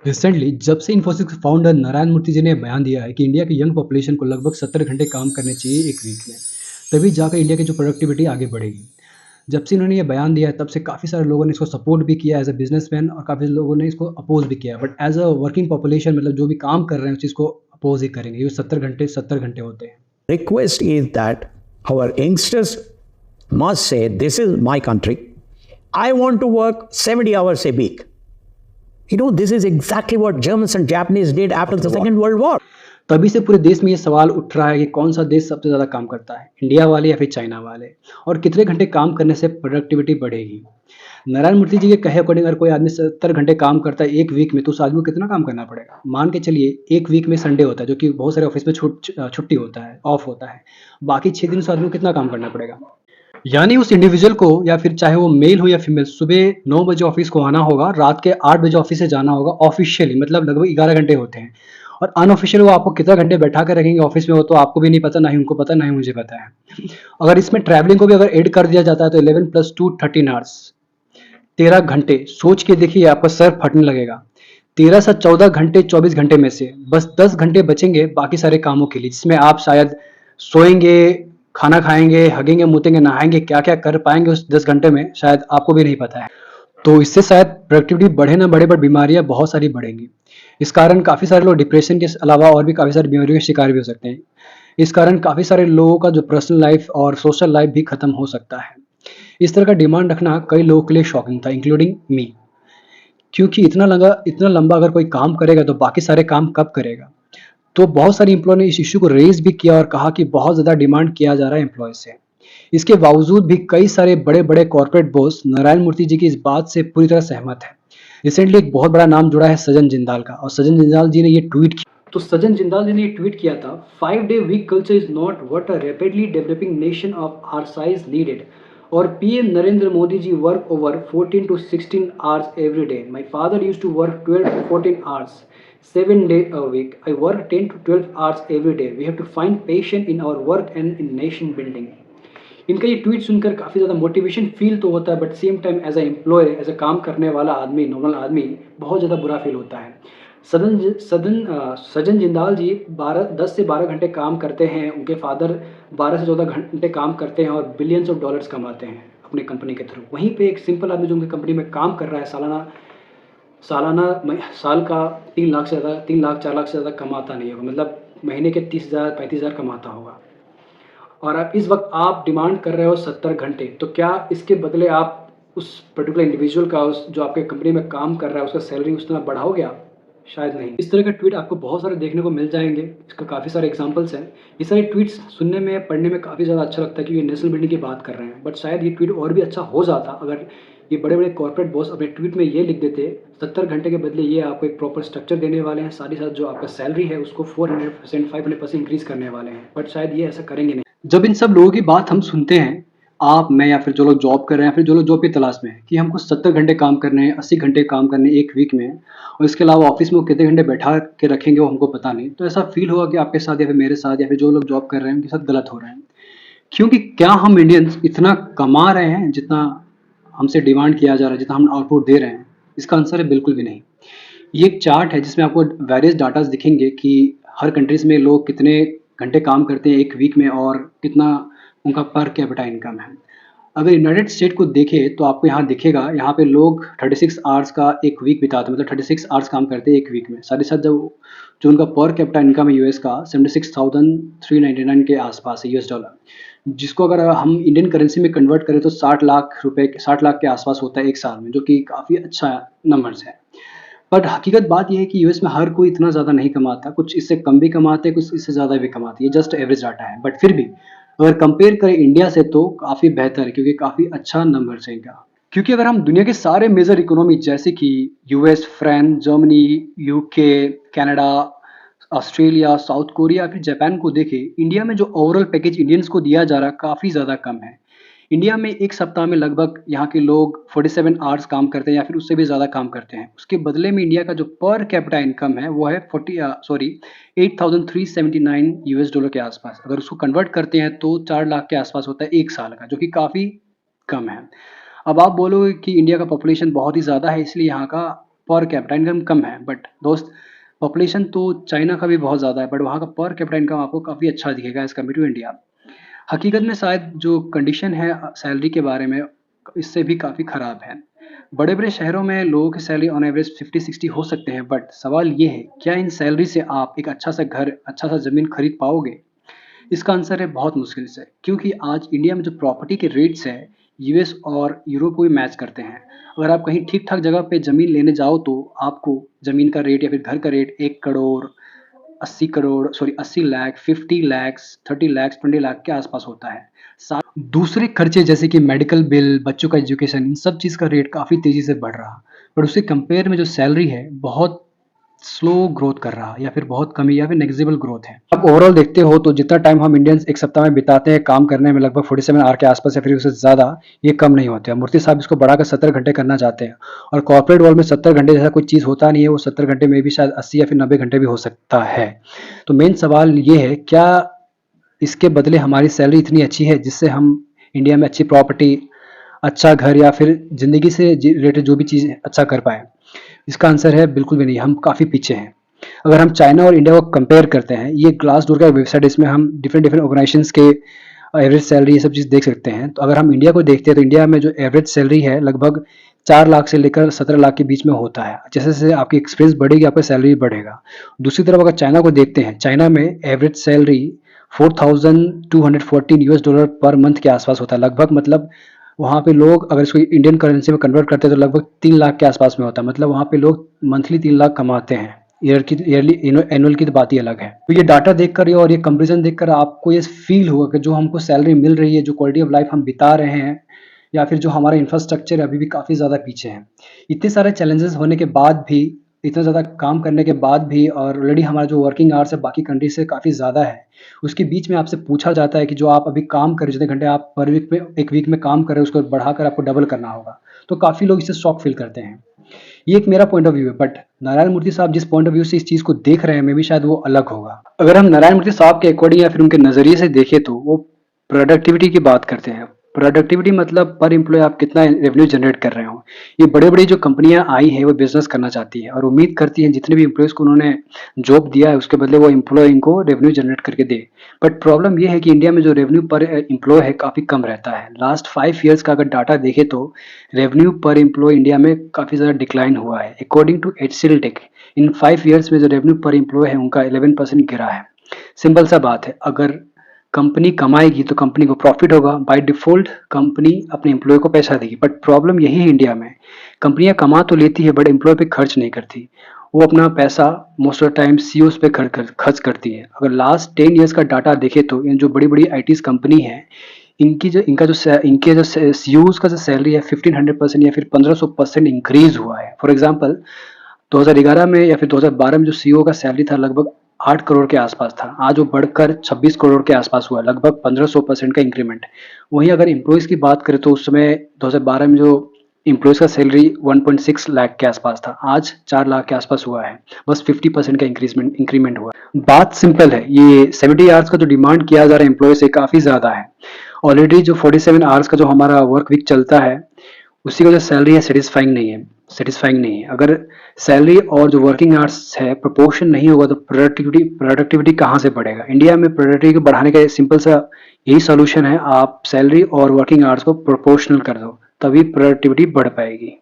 Recently जब से इन्फोसिस के फाउंडर नारायण मूर्ति जी ने बयान दिया है कि इंडिया की यंग पॉपुलेशन को लगभग 70 घंटे काम करने चाहिए एक वीक में, तभी जाकर इंडिया की जो प्रोडक्टिविटी आगे बढ़ेगी। जब से इन्होंने ये बयान दिया है तब से काफ़ी सारे लोगों ने इसको सपोर्ट भी किया एज़ अ बिज़नेसमैन, और काफ़ी लोगों ने इसको अपोज़ भी किया। But as a working population, मतलब जो भी काम कर रहे हैं उस चीज़ को अपोज़ ही करेंगे। ये 70 घंटे होते हैं। Request is that our youngsters must say, this is my country. I want to work 70 hours a week. This is exactly what Germans and Japanese did after the Second World War. तभी से पूरे देश में ये सवाल उठ रहा है कि कौन सा देश सबसे ज़्यादा काम करता है, इंडिया वाले या फिर चाइना वाले, और कितने घंटे काम करने से प्रोडक्टिविटी बढ़ेगी। नारायण मूर्ति जी के कहे अकॉर्डिंग अगर कोई आदमी 70 घंटे काम करता है एक वीक में, तो उस आदमी को कितना काम करना पड़ेगा? मान के चलिए एक वीक में संडे होता है, जो कि बहुत सारे ऑफिस में छुट्टी होता है, ऑफ होता है। बाकी 6 दिन उस आदमी को कितना काम करना पड़ेगा? यानी उस इंडिविजुअल को, या फिर चाहे वो मेल हो या फीमेल, सुबह 9 बजे ऑफिस को आना होगा, रात के 8 बजे ऑफिस से जाना होगा ऑफिशियली, मतलब लगभग 11 घंटे होते हैं। और अनऑफिशियल वो आपको कितना घंटे बैठा कर रखेंगे ऑफिस में, वो तो आपको भी नहीं पता, ना ही उनको पता, ना ही मुझे पता है। अगर इसमें ट्रैवलिंग को भी अगर ऐड कर दिया जाता है तो 11 + 2 13 आवर्स, 13 घंटे। सोच के देखिए, आपका सर फटने लगेगा। 13 से 14 घंटे 24 घंटे में से बस 10 घंटे बचेंगे बाकी सारे कामों के लिए, जिसमें आप शायद सोएंगे, खाना खाएंगे, हगेंगे, मुतेंगे, नहाएंगे, क्या क्या कर पाएंगे उस 10 घंटे में शायद आपको भी नहीं पता है। तो इससे शायद प्रोडक्टिविटी बढ़े ना बढ़े, बट बीमारियां बहुत सारी बढ़ेंगी। इस कारण काफ़ी सारे लोग डिप्रेशन के अलावा और भी काफ़ी सारी बीमारियों के शिकार भी हो सकते हैं। इस कारण काफ़ी सारे लोगों का जो पर्सनल लाइफ और सोशल लाइफ भी खत्म हो सकता है। इस तरह का डिमांड रखना कई लोगों के लिए शॉकिंग था, इंक्लूडिंग मी। क्योंकि इतना लंबा अगर कोई काम करेगा तो बाकी सारे काम कब करेगा? तो बहुत सारे एम्प्लॉय ने इस इश्यू को रेज़ भी किया और कहा कि बहुत ज़्यादा डिमांड किया जा रहा है एम्प्लॉय से। इसके बावजूद भी कई सारे बड़े-बड़े कॉर्पोरेट बॉस नारायण मूर्ति जी की इस बात से पूरी तरह सहमत हैं। रिसेंटली एक बहुत बड़ा नाम जुड़ा है सज्जन जिंदाल का, और सज्जन जिंदाल जी ने ये ट्वीट किया। तो सज्जन जिंदाल जी ने ये ट्वीट किया था, 5-day week culture is not what a rapidly developing nation of our size needed. और PM Narendra Modi ji work over 14 to 16 hours every day. My father used to work 12 to 14 hours 7 days a week. I work 10 to 12 hours every day. We have to find patience in our work and in nation building. इनका ये tweet सुनकर काफ़ी ज़्यादा motivation feel तो होता है, but same time as a employee, as a काम करने वाला आदमी, नॉर्मल आदमी, बहुत ज़्यादा बुरा फील होता है। सज्जन जिंदाल जी 10 से 12 घंटे काम करते हैं। उनके फादर 12 से 14 घंटे काम करते हैं और बिलियंस ऑफ डॉलर्स कमाते हैं अपने कंपनी के थ्रू। वहीं पे एक सिंपल आदमी जो उनकी कंपनी में काम कर रहा है, साल का 3 लाख से ज़्यादा, 3 लाख 4 लाख से ज़्यादा कमाता नहीं होगा, मतलब महीने के 30,000 35,000 कमाता होगा। और अब इस वक्त आप डिमांड कर रहे हो 70 घंटे, तो क्या इसके बदले आप उस पर्टिकुलर इंडिविजुअल का, उस जो आपके कंपनी में काम कर रहा है, उसका सैलरी उतना बढ़ाओगे आप? शायद नहीं। इस तरह के ट्वीट आपको बहुत सारे देखने को मिल जाएंगे। इसका काफ़ी सारे एग्जांपल्स हैं। ये सारे ट्वीट्स सुनने में, पढ़ने में काफ़ी ज़्यादा अच्छा लगता है क्योंकि नेशनल बिल्डिंग की बात कर रहे हैं, बट शायद ये ट्वीट और भी अच्छा हो जाता अगर ये बड़े-बड़े कॉर्पोरेट बॉस अपने ट्वीट में ये लिख देते, 70 घंटे के बदले ये आपको एक प्रॉपर स्ट्रक्चर देने वाले हैं, साथ ही साथ जो आपका सैलरी है उसको 400% 500% इंक्रीज़ करने वाले हैं, बट शायद ये ऐसा करेंगे नहीं। जब इन सब लोगों की बात हम सुनते हैं, आप, मैं, या फिर जो लोग जॉब कर रहे हैं, या फिर जो लोग जॉब की तलाश में हैं, कि हमको 70 घंटे काम करने हैं, 80 घंटे काम करने हैं 1 वीक में, और इसके अलावा ऑफ़िस में वो कितने घंटे बैठा के रखेंगे वो हमको पता नहीं। तो ऐसा फ़ील होगा कि आपके साथ या फिर मेरे साथ या फिर जो लोग जॉब कर रहे हैं उनके साथ गलत हो रहा है। क्योंकि क्या हम इंडियंस इतना कमा रहे हैं जितना हमसे डिमांड किया जा रहा है, जितना हम आउटपुट दे रहे हैं? इसका आंसर है बिल्कुल भी नहीं। ये एक चार्ट है जिसमें आपको वेरियस डाटास दिखेंगे कि हर कंट्रीज़ में लोग कितने घंटे काम करते हैं 1 वीक में और कितना उनका पर कैपिटा इनकम है। अगर यूनाइटेड स्टेट को देखें तो आपको यहाँ दिखेगा, यहाँ पे लोग 36 आवर्स का 1 वीक बिताते हैं, मतलब 36 आवर्स काम करते हैं 1 वीक में। साथ ही साथ जो उनका पर कैपिटा इनकम है यूएस का 76,399 के आसपास है, यूएस डॉलर। जिसको अगर हम इंडियन करेंसी में कन्वर्ट करें तो 60 लाख के आसपास होता है 1 साल में, जो कि काफ़ी अच्छा नंबर्स है। बट हकीकत बात ये है कि यूएस में हर कोई इतना ज़्यादा नहीं कमाता, कुछ इससे कम भी कमाते हैं, कुछ इससे ज़्यादा भी कमाते हैं, ये जस्ट एवरेज डाटा है। बट फिर भी अगर कंपेयर करें इंडिया से तो काफ़ी बेहतर है, क्योंकि काफ़ी अच्छा नंबर्स है इनका। क्योंकि अगर हम दुनिया के सारे मेजर इकोनॉमी जैसे कि US, France, Germany, UK, Canada, Australia, south Korea, फिर जापान को देखें, इंडिया में जो ओवरऑल पैकेज इंडियंस को दिया जा रहा है काफ़ी ज़्यादा कम है। इंडिया में 1 सप्ताह में लगभग यहाँ के लोग 47 आवर्स काम करते हैं या फिर उससे भी ज़्यादा काम करते हैं। उसके बदले में इंडिया का जो पर कैपिटा इनकम है वो है 8,379 यूएस डॉलर के आसपास। अगर उसको कन्वर्ट करते हैं तो 4 लाख के आसपास होता है 1 साल का, जो कि काफ़ी कम है। अब आप बोलोगे कि इंडिया का पॉपुलेशन बहुत ही ज़्यादा है इसलिए यहाँ का पर कैपिटा इनकम कम है, बट दोस्त पॉपुलेशन तो चाइना का भी बहुत ज़्यादा है, बट वहाँ का पर कैपिटा इनकम आपको काफ़ी अच्छा दिखेगा एज़ कम्पेयर टू इंडिया। हकीकत में शायद जो कंडीशन है सैलरी के बारे में, इससे भी काफ़ी ख़राब है। बड़े-बड़े शहरों में लोगों की सैलरी ऑन एवरेज 50-60 हो सकते हैं, बट सवाल ये है, क्या इन सैलरी से आप एक अच्छा-सा घर, अच्छा-सा ज़मीन खरीद पाओगे? इसका आंसर है बहुत मुश्किल से, क्योंकि आज इंडिया में जो प्रॉपर्टी के रेट्स हैं, यूएस और यूरोप को भी मैच करते हैं। अगर आप कहीं ठीक-ठाक जगह पे ज़मीन लेने जाओ तो आपको ज़मीन का रेट या फिर घर का रेट 1 करोड़, 80 करोड़ सॉरी 80 लाख, 50 लैक्स, 30 लैक्स, 20 लाख के आसपास होता है। साथ दूसरे खर्चे जैसे कि मेडिकल बिल, बच्चों का एजुकेशन, इन सब चीज़ का रेट काफ़ी तेज़ी से बढ़ रहा। पर उससे कंपेयर में जो सैलरी है बहुत स्लो ग्रोथ कर रहा या फिर बहुत कमी या फिर नेग्लिजिबल ग्रोथ है। आप ओवरऑल देखते हो तो जितना टाइम हम इंडियंस एक सप्ताह में बिताते हैं काम करने में, लगभग 47 आवर के आसपास या फिर उससे ज़्यादा, ये कम नहीं होते हैं। मूर्ति साहब इसको बढ़ाकर 70 घंटे करना चाहते हैं, और कॉर्पोरेट वर्ल्ड में 70 घंटे जैसा कोई चीज़ होता नहीं है। वो 70 घंटे में भी शायद 80 या फिर 90 घंटे भी हो सकता है। तो मेन सवाल ये है, क्या इसके बदले हमारी सैलरी इतनी अच्छी है जिससे हम इंडिया में अच्छी प्रॉपर्टी, अच्छा घर या फिर ज़िंदगी से रिलेटेड जो भी चीज़ अच्छा कर पाएँ? इसका आंसर है बिल्कुल भी नहीं, हम काफ़ी पीछे हैं। अगर हम चाइना और इंडिया को कंपेयर करते हैं, ये ग्लासडोर का वेबसाइट, इसमें हम डिफरेंट ऑर्गेनाइजेशंस के एवरेज सैलरी ये सब चीज़ देख सकते हैं। तो अगर हम इंडिया को देखते हैं तो इंडिया में जो एवरेज सैलरी है लगभग 4 लाख से लेकर 17 लाख के बीच में होता है। जैसे-जैसे आपकी एक्सपीरियंस बढ़ेगी, आपका सैलरी भी बढ़ेगा। दूसरी तरफ अगर चाइना को देखते हैं, चाइना में एवरेज सैलरी $4,214 पर मंथ के आसपास होता है लगभग। मतलब वहाँ पे लोग अगर इसको इंडियन करेंसी में कन्वर्ट करते हैं तो लगभग 3 लाख के आसपास में होता है। मतलब वहाँ पे लोग मंथली 3 लाख कमाते हैं। ईयरली एनुअल की तो बात ही अलग है। तो ये डाटा देखकर और ये कंपैरिजन देखकर आपको ये फील होगा कि जो हमको सैलरी मिल रही है, जो क्वालिटी ऑफ लाइफ हम बिता रहे हैं, या फिर जो हमारा इंफ्रास्ट्रक्चर है, अभी भी काफ़ी ज़्यादा पीछे है। इतने सारे चैलेंजेस होने के बाद भी, इतना ज़्यादा काम करने के बाद भी, और ऑलरेडी हमारा जो वर्किंग आवर्स है बाकी कंट्री से काफ़ी ज़्यादा है, उसके बीच में आपसे पूछा जाता है कि जो आप अभी काम कर रहे हो, जितने घंटे आप पर वीक में, एक वीक में काम कर रहे हो, उसको बढ़ाकर आपको डबल करना होगा। तो काफ़ी लोग इससे शॉक फील करते हैं। ये एक मेरा पॉइंट ऑफ व्यू है, बट नारायण मूर्ति साहब जिस पॉइंट ऑफ व्यू से इस चीज़ को देख रहे हैं, मे बी शायद वो अलग होगा। अगर हम नारायण मूर्ति साहब के अकॉर्डिंग या फिर उनके नज़रिए से देखें तो वो प्रोडक्टिविटी की बात करते हैं। प्रोडक्टिविटी मतलब पर एम्प्लॉय आप कितना रेवेन्यू जनरेट कर रहे हो। ये बड़े-बड़ी जो कंपनियाँ आई हैं वो बिज़नेस करना चाहती है और उम्मीद करती हैं जितने भी एम्प्लॉइज़ को उन्होंने जॉब दिया है उसके बदले वो एम्प्लॉय इनको रेवेन्यू जनरेट करके दे। बट प्रॉब्लम ये है कि इंडिया में जो रेवेन्यू पर एम्प्लॉय है काफ़ी कम रहता है। लास्ट 5 ईयर्स का अगर डाटा देखें तो रेवेन्यू पर एम्प्लॉय इंडिया में काफ़ी ज़्यादा डिक्लाइन हुआ है। According to HCL Tech, in 5 years में जो रेवेन्यू पर एम्प्लॉय है उनका 11% गिरा है। सिंपल सा बात है, अगर कंपनी कमाएगी तो कंपनी को प्रॉफिट होगा, बाय डिफ़ॉल्ट कंपनी अपने एम्प्लॉय को पैसा देगी। बट प्रॉब्लम यही है इंडिया में, कंपनियाँ कमा तो लेती है बट एम्प्लॉय पे खर्च नहीं करती। वो अपना पैसा most of the time CEOs पे खर्च करती है। अगर लास्ट 10 ईयर्स का डाटा देखें तो इन जो बड़ी-बड़ी आईटीज़ कंपनी है, इनके जो सीईओज़ का जो सैलरी है 1500% या फिर 1500% इंक्रीज़ हुआ है। फॉर एग्ज़ाम्पल 2011 में या फिर 2012 में जो सीईओ का सैलरी था लगभग 8 करोड़ के आसपास था। आज वो बढ़कर 26 करोड़ के आसपास हुआ है, लगभग 1500% का इंक्रीमेंट। वहीं अगर एम्प्लॉइज़ की बात करें तो उस समय 2012 में जो एम्प्लॉइज़ का सैलरी 1.6 लाख के आसपास था, आज 4 लाख के आसपास हुआ है। बस 50% का इंक्रीमेंट हुआ है। बात सिंपल है, ये 70 आवर्स का जो डिमांड किया जा रहा है एम्प्लॉय से काफ़ी ज़्यादा है। ऑलरेडी जो 47 आवर्स का जो हमारा वर्क वीक चलता है, उसी का जो सैलरी है सैटिस्फाइंग नहीं है। अगर सैलरी और जो वर्किंग आवर्स है प्रोपोर्शन नहीं होगा तो प्रोडक्टिविटी कहाँ से बढ़ेगा? इंडिया में प्रोडक्टिविटी को बढ़ाने का सिंपल सा यही सॉल्यूशन है, आप सैलरी और वर्किंग आवर्स को प्रोपोर्शनल कर दो, तभी प्रोडक्टिविटी बढ़ पाएगी।